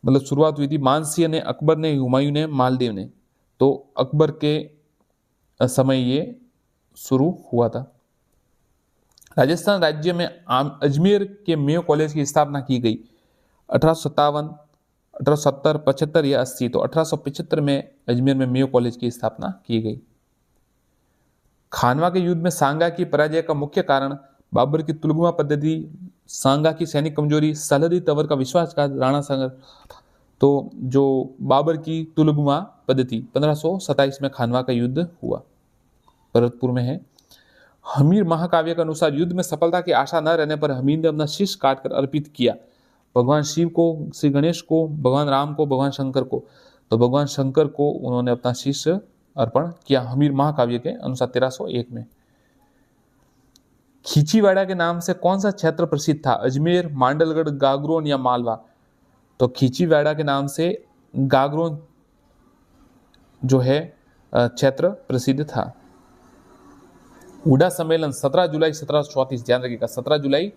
मतलब शुरुआत हुई थी मानसिंह ने, अकबर ने, हुमायूं ने, मालदेव ने? तो अकबर के समय ये शुरू हुआ था। राजस्थान राज्य में अजमेर के मेयो कॉलेज की स्थापना की गई? 1857, 1870, 75 या 80? तो 1875 में अजमेर में मेयो कॉलेज की स्थापना की गई। खानवा के युद्ध में सांगा की पराजय का मुख्य कारण? बाबर की तुलगुमा पद्धति, सांगा की सैनिक कमजोरी, सलहदी तंवर का विश्वासघात, राणा संघर्ष? तो जो बाबर की तुलगुमा पद्धति 1527 में खानवा का युद्ध हुआ, भरतपुर में है। हमीर महाकाव्य के अनुसार युद्ध में सफलता की आशा न रहने पर हमीर ने अपना शीश काटकर अर्पित किया? भगवान शिव को, श्री गणेश को, भगवान राम को, भगवान शंकर को? तो भगवान शंकर को उन्होंने अपना शीश अर्पण किया हमीर महाकाव्य के अनुसार 1301 में। खींचीवाड़ा के नाम से कौन सा क्षेत्र प्रसिद्ध था? अजमेर, मांडलगढ़, गागरोन या मालवा? तो खींचीवाड़ा के नाम से गागरोन जो है क्षेत्र प्रसिद्ध था। हुडा सम्मेलन 17 जुलाई 1734, ध्यान रखिएगा 17 जुलाई,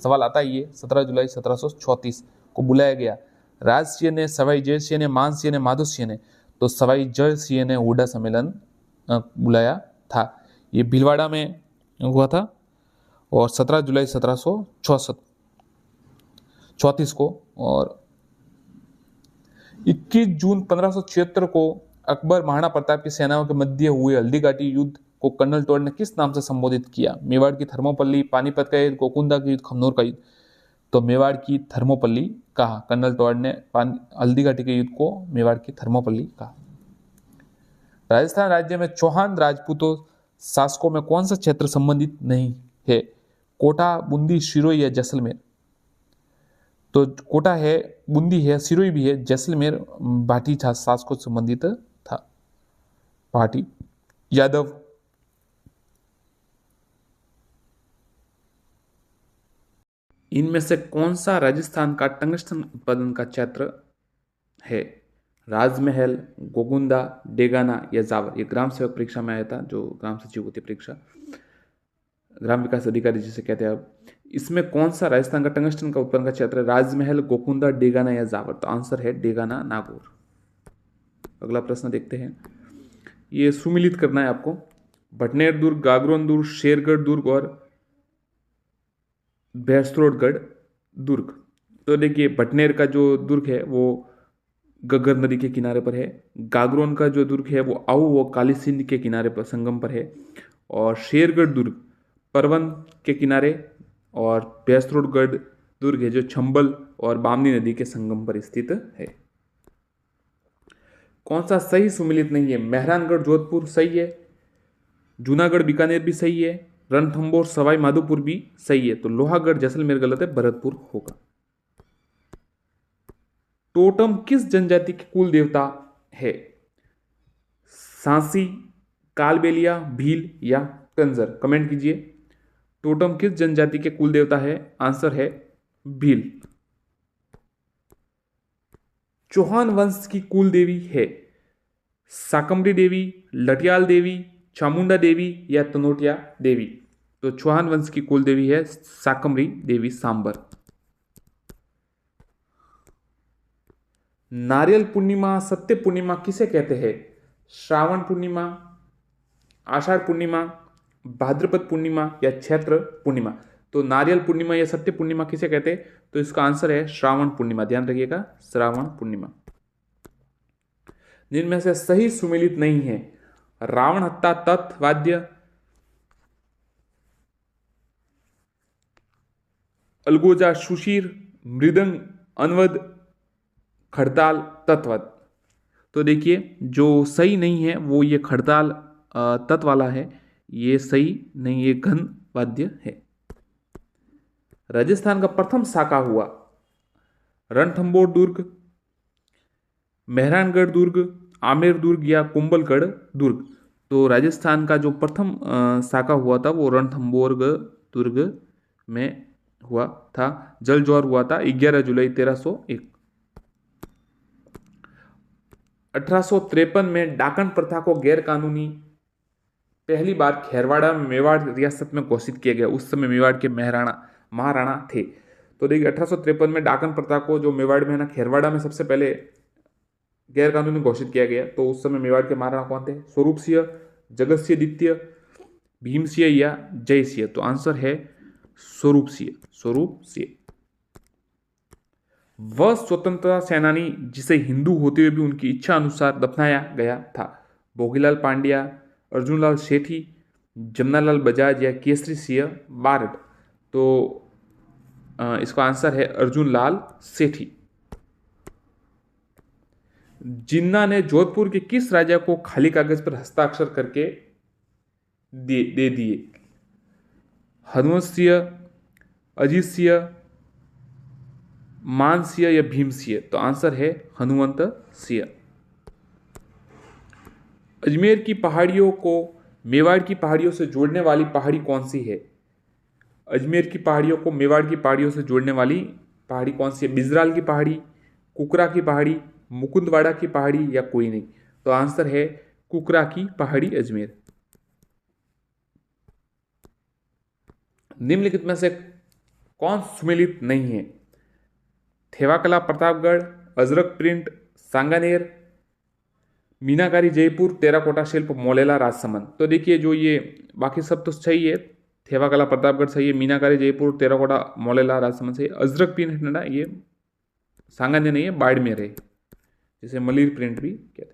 सवाल आता ही है, 17 जुलाई 1734 को बुलाया गया। राजसिंह ने, सवाई जयसिंह ने, मानसिंह ने, माधोसिंह ने? तो सवाई जयसिंह ने हुडा सम्मेलन बुलाया था। ये भीलवाड़ा में हुआ था और 17 जुलाई 1734 को। और 21 जून 1576 को अकबर महाराणा प्रताप की सेनाओं के मध्य हुए हल्दी घाटी युद्ध को कर्नल टोड ने किस नाम से संबोधित किया? मेवाड़ की थर्मोपल्ली, पानीपत का युद्ध, गोकुंदा का युद्ध, खमनोर का युद्ध? तो मेवाड़ की थर्मोपल्ली कहा कर्नल टोड ने, हल्दी घाटी के युद्ध को मेवाड़ की थर्मोपल्ली कहा। राजस्थान राज्य में चौहान राजपूतों शासकों में कौन सा क्षेत्र संबंधित नहीं है? कोटा, बूंदी, सिरोही या जैसलमेर? तो कोटा है, बूंदी है, सिरोही भी है, जैसलमेर भाटी शासकों से संबंधित था, भाटी यादव। इनमें से कौन सा राजस्थान का टंगस्टन उत्पादन का क्षेत्र है? राजमहल, गोगुंदा, डेगाना या जावर? ये ग्राम सेवक परीक्षा में आया था, जो ग्राम सचिव होती परीक्षा, ग्राम विकास अधिकारी जिसे कहते हैं अब। इसमें कौन सा राजस्थान का टंगस्टन का उत्पादन का क्षेत्र है? राजमहल, गोकुंदा, डेगाना या जावर? तो आंसर है डेगाना, नागौर। अगला प्रश्न देखते हैं, ये सुमिलित करना है आपको। भटनेर दुर्ग, गागरोन दुर्ग, शेरगढ़ दुर्ग और भैंसरोडगढ़ दुर्ग। तो देखिए भटनेर का जो दुर्ग है वो गग्गर नदी के किनारे पर है। गागरोन का जो दुर्ग है वो आऊ व काली सिंध के किनारे पर, संगम पर है। और शेरगढ़ दुर्ग परवन के किनारे और भैंसरोडगढ़ दुर्ग है जो चंबल और बामनी नदी के संगम पर स्थित है। कौन सा सही सुमेलित नहीं है? मेहरानगढ़ जोधपुर सही है, जूनागढ़ बीकानेर भी सही है, रणथंभौर सवाई माधोपुर भी सही है, तो लोहागढ़ जैसलमेर गलत है, भरतपुर होगा। टोटम किस जनजाति के कुल देवता है? सांसी, कालबेलिया, भील या कंजर? कमेंट कीजिए। टोटम किस जनजाति के कुल देवता है? आंसर है भील। चौहान वंश की कुल देवी है? साकम्बरी देवी, लटियाल देवी, चामुंडा देवी या तनोटिया देवी? तो चौहान वंश की कुल देवी है साकम्बरी देवी सांबर। नारियल पूर्णिमा, सत्य पूर्णिमा किसे कहते हैं? श्रावण पूर्णिमा, आषाढ़ पूर्णिमा, भाद्रपद पूर्णिमा या चैत्र पूर्णिमा? तो नारियल पूर्णिमा या सत्य पूर्णिमा किसे कहते हैं? तो इसका आंसर है श्रावण पूर्णिमा। ध्यान रखिएगा, श्रावण पूर्णिमा। जिनमें से सही सुमेलित नहीं है? रावण हत्ता, तत्, वाद्य, अलगोजा, सुशीर, मृदंग, अनवद, खड़ताल, तत्वद। तो देखिए जो सही नहीं है वो ये खड़ताल तत् वाला है, ये सही नहीं, ये घन वाद्य है। राजस्थान का प्रथम साका हुआ? रणथंभौर दुर्ग, मेहरानगढ़ दुर्ग, आमेर दुर्ग या कुंभलगढ़ दुर्ग? तो राजस्थान का जो प्रथम साका हुआ था वो रणथंभौर दुर्ग में हुआ था। जल जोहर हुआ था 11 जुलाई 1301। 1853 में डाकन प्रथा को गैर कानूनी पहली बार खेरवाड़ा में मेवाड़ रियासत में घोषित किया गया। उस समय मेवाड़ के महाराणा थे। तो देखिए 1853 में डाकन प्रथा को जो मेवाड़ में है ना, खेरवाड़ा में सबसे पहले गैर कानूनी घोषित किया गया। तो उस समय मेवाड़ के महाराणा कौन थे? स्वरूप सिंह, जगत सिंह द्वितीय, भीम सिंह या जय सिंह? तो आंसर है स्वरूप सिंह। स्वरूप सिंह वह स्वतंत्रता सेनानी जिसे हिंदू होते हुए भी उनकी इच्छा अनुसार दफनाया गया था? भोगीलाल पांड्या, अर्जुनलाल सेठी, जमनालाल बजाज या केसरी सिंह बारड? तो इसका आंसर है अर्जुनलाल सेठी। जिन्ना ने जोधपुर के किस राजा को खाली कागज पर हस्ताक्षर करके दे दिए? हनुमंत सिंह, अजीत सिंह, मान सिंह या भीम सिंह? तो आंसर है हनुमंत सिंह। अजमेर की पहाड़ियों को मेवाड़ की पहाड़ियों से जोड़ने वाली पहाड़ी कौन सी है? अजमेर की पहाड़ियों को मेवाड़ की पहाड़ियों से जोड़ने वाली पहाड़ी कौन सी है? बिजराल की पहाड़ी, कुकरा की पहाड़ी, मुकुंदवाड़ा की पहाड़ी या कोई नहीं? तो आंसर है कुकरा की पहाड़ी, अजमेर। निम्नलिखित में से कौन सुमेलित नहीं है? थेवाकला प्रतापगढ़, अजरक प्रिंट सांगानेर, मीनाकारी जयपुर, टेराकोटा शिल्प मोलेला राजसमंद? तो देखिए जो ये बाकी सब तो सही है। थेवाकला प्रतापगढ़ सही है, मीनाकारी जयपुर, टेराकोटा मोलेला राजसमंद सही है। अजरक प्रिंट है ना, ये सांगानेर नहीं है, बाड़मेर है, जिसे मलिर प्रिंट भी कहते हैं।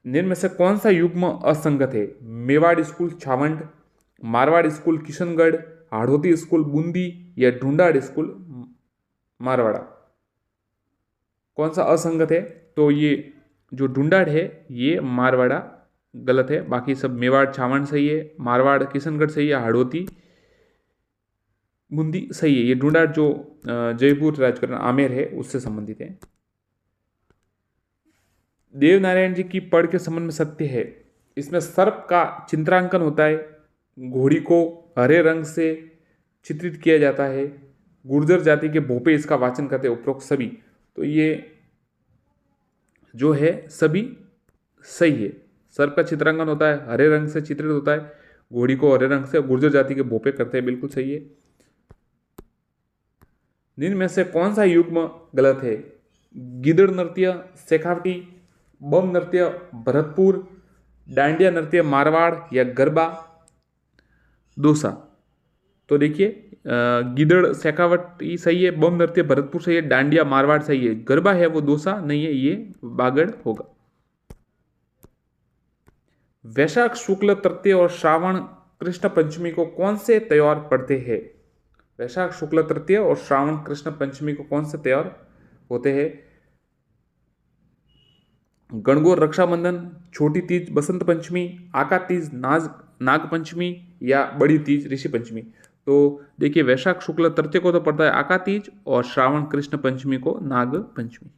निम्न में से कौन सा युग्म असंगत है? Mewar school Chavand, Marwar school Kishangarh, Hadoti school Bundi या ढूंढाड़ स्कूल मारवाड़ा? कौन सा असंगत है? तो ये जो ढूंढाड़ है ये मारवाड़ा गलत है। बाकी सब मेवाड़ छावंड सही है, मारवाड़ किशनगढ़ सही है, हाड़ौती बूंदी सही है। ये ढूंढाड़ जो जयपुर राजकरण आमेर है उससे संबंधित है। देवनारायण जी की पढ़ के संबंध में सत्य है? इसमें सर्प का चित्रांकन होता है, घोड़ी को हरे रंग से चित्रित किया जाता है, गुर्जर जाति के भोपे इसका वाचन करते हैं, उपरोक्त सभी। तो ये जो है सभी सही है। सर्प का चित्रांकन होता है, हरे रंग से चित्रित होता है, घोड़ी को हरे रंग से, गुर्जर जाति के भोपे करते हैं, बिल्कुल सही है। निम्न में से कौन सा युग्म गलत है? गिदड़ नृत्य शेखावटी, बम नृत्य भरतपुर, डांडिया नृत्य मारवाड़ या गरबा दोसा? तो देखिए गिदड़ शेखावटी सही है, बम नृत्य भरतपुर सही है, डांडिया मारवाड़ सही है, गरबा है वो दोसा नहीं है, ये बागड़ होगा। वैशाख शुक्ल तृतीय और श्रावण कृष्ण पंचमी को कौन से त्योहार पड़ते हैं? वैशाख शुक्ल तृतीय और श्रावण कृष्ण पंचमी को कौन से त्योहार होते हैं? गणगौर रक्षाबंधन, छोटी तीज बसंत पंचमी, आका तीज नाग पंचमी या बड़ी तीज ऋषि पंचमी। तो देखिए वैशाख शुक्ल तृतीय को तो पड़ता है आका तीज और श्रावण कृष्ण पंचमी को नाग पंचमी।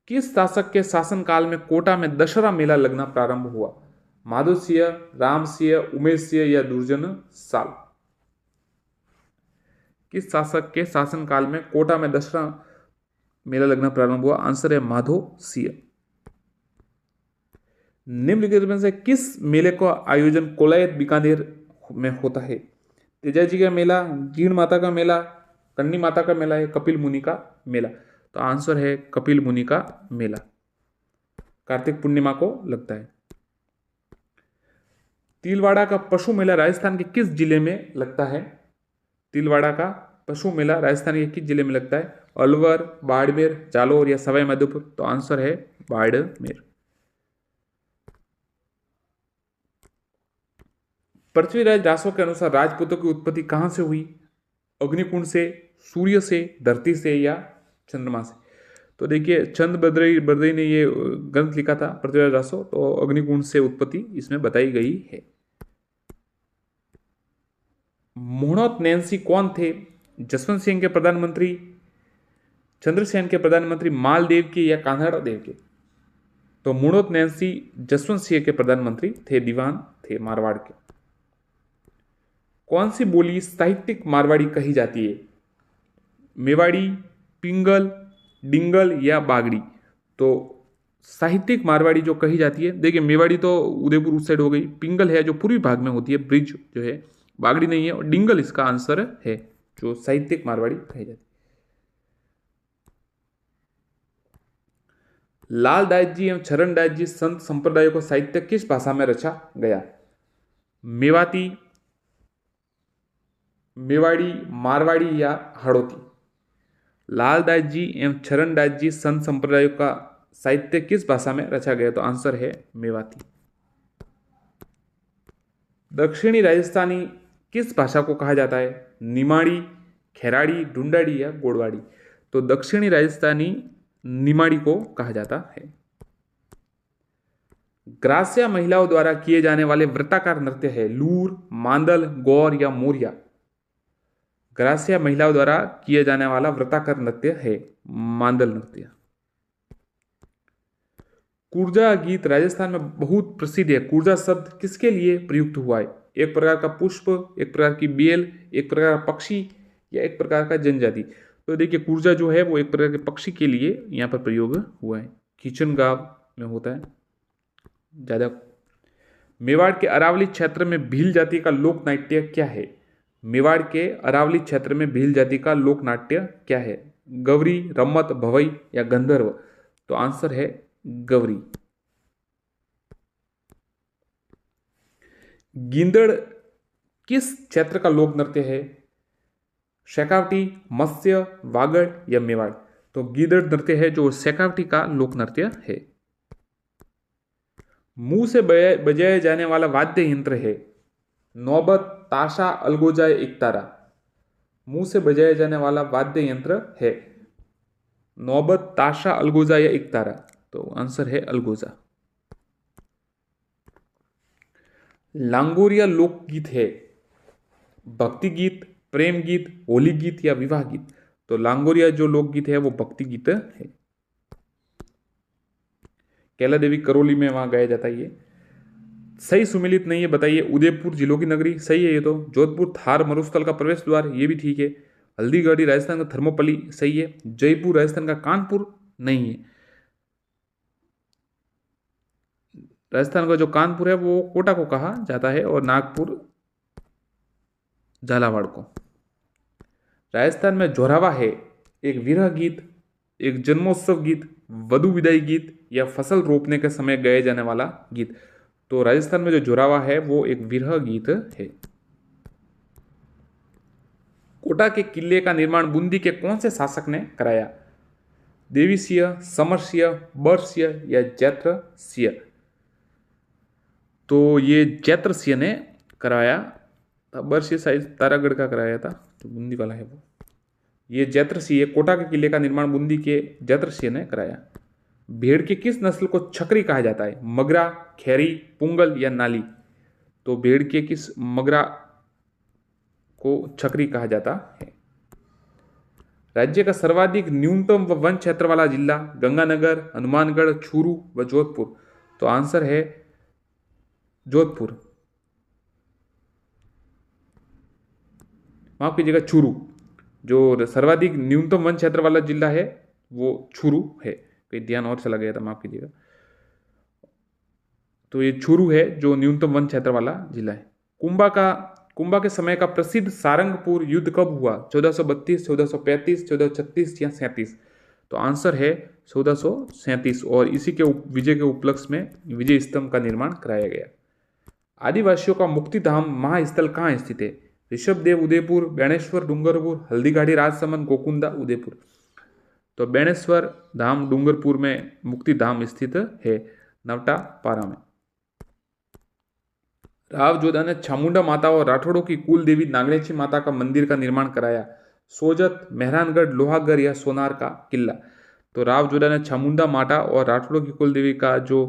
किस शासक के शासनकाल में कोटा में दशहरा मेला लगना प्रारंभ हुआ? माधव सिंह, राम सिंह, उमेश सिंह या दुर्जन साल? किस शासक के शासनकाल में कोटा में दशहरा मेला लगना प्रारंभ हुआ? आंसर है माधो सिंह। निम्नलिखित में से किस मेले का आयोजन कोलायत बीकानेर में होता है? तेजाजी का मेला, जीण माता का मेला, कन्नी माता का मेला है, कपिल मुनि का मेला? तो आंसर है कपिल मुनि का मेला, कार्तिक पूर्णिमा को लगता है। तिलवाड़ा का पशु मेला राजस्थान के किस जिले में लगता है? तिलवाड़ा का पशु मेला राजस्थान के किस जिले में लगता है? अलवर, बाड़मेर, जालोर या सवाई माधोपुर? तो आंसर है बाड़मेर। पृथ्वीराज रासो के अनुसार राजपूतों की उत्पत्ति कहां से हुई? अग्निकुंड से, सूर्य से, धरती से या चंद्रमा से? तो देखिए चंद बद्रई ने ये ग्रंथ लिखा था पृथ्वीराज रासो, तो अग्निकुंड से उत्पत्ति इसमें बताई गई है। मोहनोत नैन्सी कौन थे? जसवंत सिंह के प्रधानमंत्री, चंद्रसेन के प्रधानमंत्री, मालदेव के या कान्हाड़ा देव के? तो मोहनोत नैन्सी जसवंत सिंह के प्रधानमंत्री थे, दीवान थे मारवाड़ के। कौन सी बोली साहित्यिक मारवाड़ी कही जाती है? मेवाड़ी, पिंगल, डिंगल या बागड़ी? तो साहित्यिक मारवाड़ी जो कही जाती है, देखिए मेवाड़ी तो उदयपुर उस साइड हो गई, पिंगल है जो पूर्वी भाग में होती है, ब्रिज जो है, बागड़ी नहीं है, और डिंगल इसका आंसर है जो साहित्यिक मारवाड़ी कही जाती है। लाल दास जी एवं चरण दास जी संत संप्रदायों को साहित्य किस भाषा में रचा गया? मेवाती, मेवाड़ी, मारवाड़ी या हाड़ौती? लाल दास जी एवं चरण दास जी संत संप्रदायों का साहित्य किस भाषा में रचा गया? तो आंसर है मेवाती। दक्षिणी राजस्थानी किस भाषा को कहा जाता है? निमाड़ी, खेराड़ी, ढूंढाड़ी या गोड़वाड़ी? तो दक्षिणी राजस्थानी निमाड़ी को कहा जाता है। ग्रास्या महिलाओं द्वारा किए जाने वाले वृत्ताकार नृत्य है लूर, मांदल, गौर या मोरिया? ग्रास्या महिलाओं द्वारा किए जाने वाला वृत्ताकार नृत्य है मांदल नृत्य। कूर्जा गीत राजस्थान में बहुत प्रसिद्ध है। कूर्जा शब्द किसके लिए प्रयुक्त हुआ है? एक प्रकार का पुष्प, एक प्रकार की बेल, एक प्रकार का पक्षी या एक प्रकार का जनजाति? तो देखिए कूर्जा जो है वो एक प्रकार के पक्षी के लिए यहाँ पर प्रयोग हुआ है, किचन गांव में होता है ज्यादा। मेवाड़ के अरावली क्षेत्र में भील जाति का लोक नाट्य क्या है? मेवाड़ के अरावली क्षेत्र में भील जाति का लोक नाट्य क्या है? गौरी, रम्मत, भवई या गंधर्व? तो आंसर है गौरी। गिंदड़ किस क्षेत्र का लोक नृत्य है? शेखावटी, मत्स्य, वागड़ या मेवाड़? तो गिंदड़ नृत्य है जो शेखावटी का लोक नृत्य है। मुंह से बजाया जाने वाला वाद्य यंत्र है नौबत, ताशा, अलगोजा या एकतारा? मुंह से बजाया जाने वाला वाद्य यंत्र है नौबत, ताशा, अलगोजा या एकतारा? तो आंसर है अलगोजा। लांगोरिया लोकगीत है भक्ति गीत, प्रेम गीत, होली गीत या विवाह गीत? तो लांगोरिया जो लोकगीत है वो भक्ति गीत है। कैला देवी करौली में वहां गाया जाता है ये। सही सुमेलित नहीं है बताइए। उदयपुर जिलों की नगरी सही है ये तो। जोधपुर थार मरुस्थल का प्रवेश द्वार ये भी ठीक है। हल्दीघाटी राजस्थान का थर्मोपली सही है। जयपुर राजस्थान का कानपुर नहीं है। राजस्थान का जो कानपुर है वो कोटा को कहा जाता है और नागपुर झालावाड़ को। राजस्थान में जोरावा है एक विरह गीत, एक जन्मोत्सव गीत, वधु विदाई गीत या फसल रोपने के समय गाए जाने वाला गीत? तो राजस्थान में जो जोरावा है वो एक विरह गीत है। कोटा के किले का निर्माण बूंदी के कौन से शासक ने कराया? देवी सिंह, समर सिंह, बर सिंह या जैत्र सिंह? तो ये जैत्र सिंह ने कराया बर्श ये साइज तारागढ़ का कराया था, जो बूंदी वाला है वो। ये जैत्रसिंह है, कोटा के किले का निर्माण बूंदी के जैत्रसिंह ने कराया। भेड़ की किस नस्ल को छकरी कहा जाता है? मगरा, खैरी, पुंगल या नाली? तो भेड़ के किस मगरा को छकरी कहा जाता है। राज्य का सर्वाधिक न्यूनतम वन क्षेत्र वाला जिला? गंगानगर, हनुमानगढ़, चूरू व जोधपुर? तो आंसर है जोधपुर, माफ कीजिएगा चूरू। जो सर्वाधिक न्यूनतम वन क्षेत्र वाला जिला है वो चूरू है, कहीं ध्यान और चला गया था, माफ कीजिएगा। तो ये चूरू है जो न्यूनतम वन क्षेत्र वाला जिला है। कुंभा के समय का प्रसिद्ध सारंगपुर युद्ध कब हुआ? 1432, 1435, 1436 या 37? तो आंसर है 1437, और इसी के विजय के उपलक्ष्य में विजय स्तंभ का निर्माण कराया गया। आदिवासियों का मुक्ति धाम महास्थल कहाँ स्थित है? ऋषभदेव उदयपुर, बेणेश्वर डूंगरपुर, हल्दीघाटी राजसमंद, गोकुंदा उदयपुर? तो बेणेश्वर धाम डूंगरपुर में मुक्ति धाम स्थित है, नवटा पारा में। राव जोधा ने चामुंडा माता और राठौड़ों की कुल देवी नागणेशी माता का मंदिर का निर्माण कराया? सोजत, मेहरानगढ़, लोहागढ़ या सोनार का किला? तो राव जोधा ने चामुंडा माता और राठौड़ों की कुल देवी का जो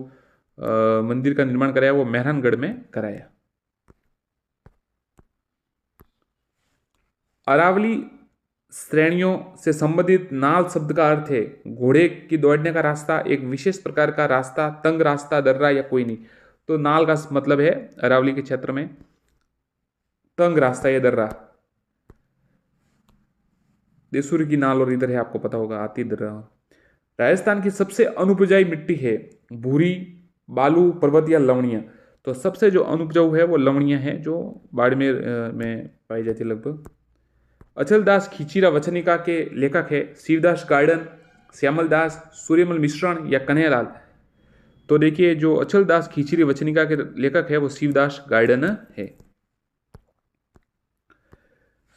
मंदिर का निर्माण कराया वो मेहरानगढ़ में कराया। अरावली श्रेणियों से संबंधित नाल शब्द का अर्थ है घोड़े की दौड़ने का रास्ता, एक विशेष प्रकार का रास्ता, तंग रास्ता, दर्रा या कोई नहीं? तो नाल का मतलब है अरावली के क्षेत्र में तंग रास्ता या दर्रा। देसूरी की नाल और इधर है, आपको पता होगा, आती दर्रा। राजस्थान की सबसे अनुपजाऊ मिट्टी है? भूरी, बालू, पर्वत या लवणीय? तो सबसे जो अनुपजाऊ है वो लवणीय है, जो बाड़मेर में पाई जाती है लगभग। अचलदास खींचीरा वचनिका के लेखक है? शिवदास गार्डन, श्यामल दास, सूर्यमल मिश्रण या कन्हैयालाल? तो देखिए, जो अचलदास खींचीरी वचनिका के लेखक है वो शिवदास गार्डन है।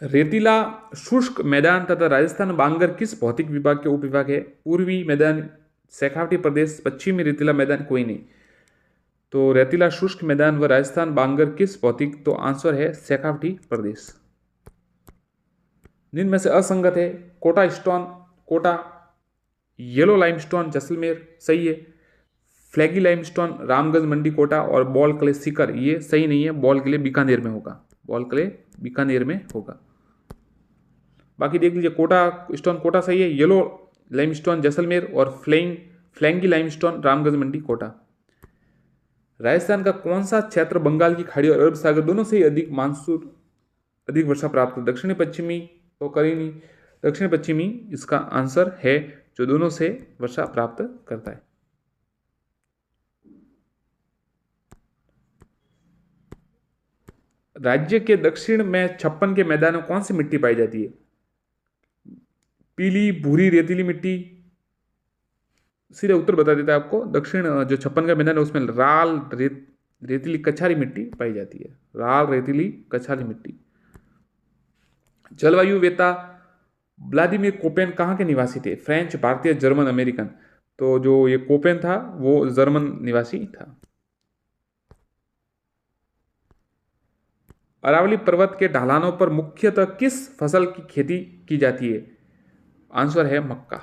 रेतीला शुष्क मैदान तथा राजस्थान बांगर किस भौतिक विभाग के उपविभाग है? पूर्वी मैदान, शेखावटी प्रदेश, पश्चिमी रेतीला मैदान, कोई नहीं? तो रेतीला शुष्क मैदान व राजस्थान बांगर किस भौतिक? तो आंसर है शेखावटी प्रदेश। निम्न में से असंगत है? Kota stone Kota, yellow limestone Jaisalmer, सही है। फ्लैगी लाइमस्टोन रामगंज मंडी कोटा, और बॉल क्ले सीकर, ये सही नहीं है, बॉल क्ले बीकानेर में होगा, बॉल क्ले बीकानेर में होगा। बाकी देख लीजिए, कोटा स्टोन कोटा सही है, येलो लाइमस्टोन जैसलमेर, और फ्लैंगी लाइमस्टोन रामगंज मंडी कोटा। राजस्थान का कौन सा क्षेत्र बंगाल की खाड़ी और अरब सागर दोनों से ही अधिक वर्षा प्राप्त? दक्षिणी पश्चिमी तो करी नहीं, दक्षिण पश्चिमी इसका आंसर है, जो दोनों से वर्षा प्राप्त करता है। राज्य के दक्षिण में 56 के मैदान में कौन सी मिट्टी पाई जाती है? पीली, भूरी, रेतीली मिट्टी? सीधे उत्तर बता देता है आपको, दक्षिण जो 56 का मैदान है उसमें राल रेतीली कछारी मिट्टी पाई जाती है, राल रेतीली कछारी मिट्टी। जलवायु वेता व्लादिमीर कोपेन कहाँ के निवासी थे? फ्रेंच, भारतीय, जर्मन, अमेरिकन? तो जो ये कोपेन था वो जर्मन निवासी था। अरावली पर्वत के ढलानों पर मुख्यतः किस फसल की खेती की जाती है? आंसर है मक्का।